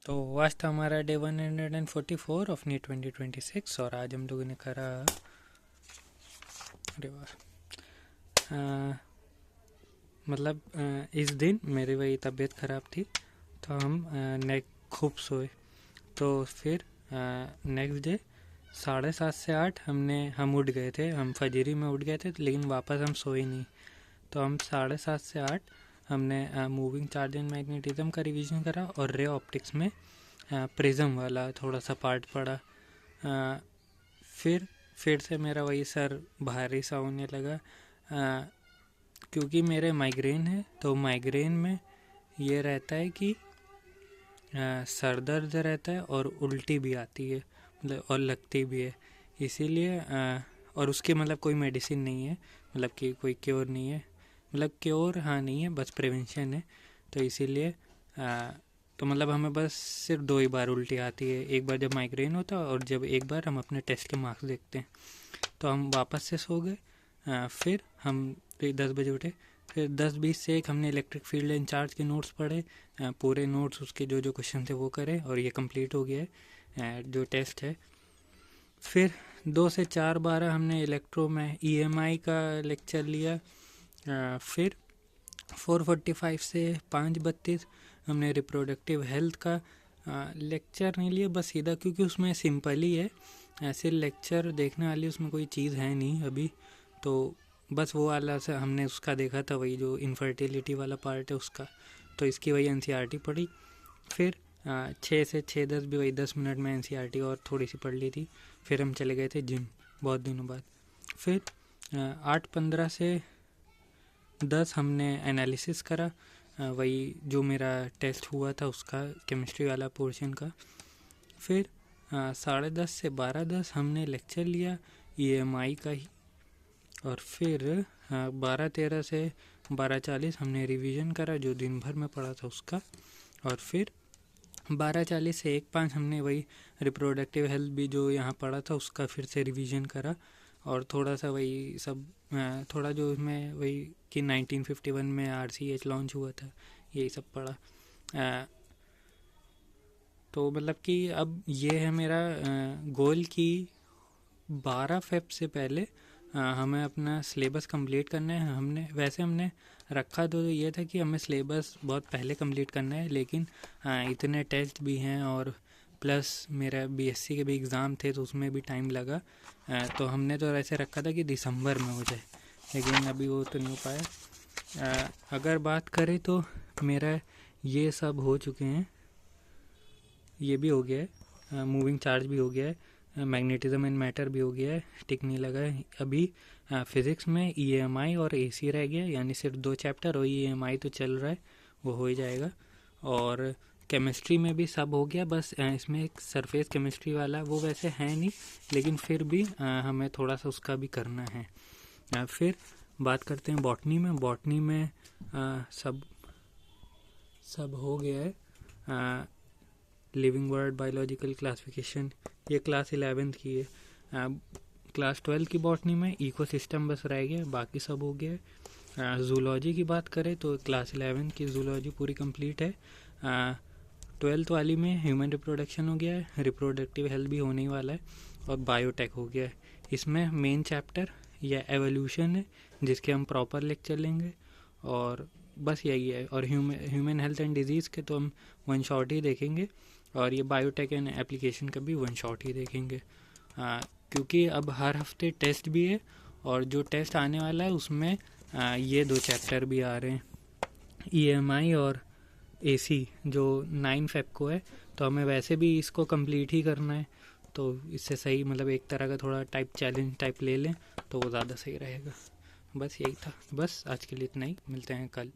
तो आज था हमारा डे 144 ऑफ नीट 2026 और आज हम लोगों ने करा। अरे वाह। मतलब इस दिन मेरी वही तबीयत ख़राब थी तो हम खूब सोए। तो फिर नेक्स्ट डे 7:30 से 8 हम उठ गए थे। हम फजरी में उठ गए थे लेकिन वापस हम सोए नहीं। तो हम 7:30 से 8 हमने मूविंग चार्ज एंड मैग्नेटिज्म का रिवीजन करा और रे ऑप्टिक्स में प्रिज्म वाला थोड़ा सा पार्ट पड़ा। अ, फिर से मेरा वही सर भारी सा होने लगा। क्योंकि मेरे माइग्रेन है तो माइग्रेन में ये रहता है कि सर दर्द रहता है और उल्टी भी आती है, मतलब और लगती भी है। इसीलिए और उसकी मतलब कोई मेडिसिन नहीं है, मतलब कि कोई क्योर नहीं है। मतलब क्योर हाँ नहीं है, बस प्रिवेंशन है। तो इसीलिए तो मतलब हमें बस सिर्फ 2 ही बार उल्टी आती है, एक बार जब माइग्रेन होता है और जब एक बार हम अपने टेस्ट के मार्क्स देखते हैं। तो हम वापस से सो गए। फिर हम 10 बजे उठे। फिर 10:20 से 1 हमने इलेक्ट्रिक फील्ड इंचार्ज के नोट्स पढ़े। पूरे नोट्स उसके जो जो क्वेश्चन थे वो करे और ये कंप्लीट हो गया है जो टेस्ट है। फिर 2 से 4 12 हमने इलेक्ट्रो में EMI का लेक्चर लिया। फिर 4:45 से 5:32 हमने रिप्रोडक्टिव हेल्थ का लेक्चर नहीं लिया, बस सीधा, क्योंकि उसमें सिंपल ही है। ऐसे लेक्चर देखने वाली उसमें कोई चीज़ है नहीं अभी। तो बस वो वाला से हमने उसका देखा था, वही जो इनफर्टिलिटी वाला पार्ट है उसका। तो इसकी वही NCERT पढ़ी। फिर 6 से 6:10 भी वही 10 मिनट में NCERT और थोड़ी सी पढ़ ली थी। फिर हम चले गए थे जिम बहुत दिनों बाद। फिर 8:15 से 10 हमने एनालिसिस करा, वही जो मेरा टेस्ट हुआ था उसका, केमिस्ट्री वाला पोर्शन का। फिर 10:30 से 12:10 हमने लेक्चर लिया EMI का ही। और फिर 12:13 से 12:40 हमने रिवीजन करा जो दिन भर में पढ़ा था उसका। और फिर 12:40 से 1:05 हमने वही रिप्रोडक्टिव हेल्थ भी जो यहाँ पढ़ा था उसका फिर से रिवीजन करा। और थोड़ा सा वही सब थोड़ा जो उसमें वही कि 1951 में RCH लॉन्च हुआ था, यही सब पढ़ा। तो मतलब कि अब ये है मेरा गोल कि 12 फेब से पहले हमें अपना सिलेबस कंप्लीट करना है। हमने रखा तो ये था कि हमें सिलेबस बहुत पहले कंप्लीट करना है, लेकिन इतने टेस्ट भी हैं और प्लस मेरा BSc के भी एग्ज़ाम थे तो उसमें भी टाइम लगा। तो हमने तो ऐसे रखा था कि दिसंबर में हो जाए, लेकिन अभी वो तो नहीं हो पाया। अगर बात करें तो मेरा ये सब हो चुके हैं, ये भी हो गया है, मूविंग चार्ज भी हो गया है, मैग्नेटिज्म एंड मैटर भी हो गया है, टिक नहीं लगा है अभी। फिज़िक्स में EMI और AC रह गया, यानी सिर्फ 2 चैप्टर, और EMI तो चल रहा है, वो हो ही जाएगा। और केमिस्ट्री में भी सब हो गया, बस इसमें एक सरफेस केमिस्ट्री वाला वो वैसे है नहीं, लेकिन फिर भी हमें थोड़ा सा उसका भी करना है। फिर बात करते हैं बॉटनी में। बॉटनी में सब सब हो गया है। लिविंग वर्ड, बायोलॉजिकल क्लासिफिकेशन, ये क्लास 11th की है। क्लास 12 की बॉटनी में इकोसिस्टम बस रह गया, बाकी सब हो गया है। जूलॉजी की बात करें तो क्लास 11 की जूलॉजी पूरी कंप्लीट है। 12th वाली में ह्यूमन रिप्रोडक्शन हो गया है, रिप्रोडक्टिव हेल्थ भी होने ही वाला है, और बायोटेक हो गया है। इसमें मेन चैप्टर या एवोल्यूशन है जिसके हम प्रॉपर लेक्चर लेंगे, और बस यही है। और ह्यूमन हेल्थ एंड डिजीज़ के तो हम 1 शॉट ही देखेंगे, और ये बायोटेक एंड एप्लीकेशन का भी 1 शॉट ही देखेंगे। क्योंकि अब हर हफ्ते टेस्ट भी है, और जो टेस्ट आने वाला है उसमें ये 2 चैप्टर भी आ रहे हैं, EMI और AC, जो 9 फेब को है। तो हमें वैसे भी इसको कंप्लीट ही करना है, तो इससे सही मतलब एक तरह का थोड़ा टाइप चैलेंज टाइप ले लें तो वो ज़्यादा सही रहेगा। बस यही था, बस आज के लिए इतना ही, मिलते हैं कल।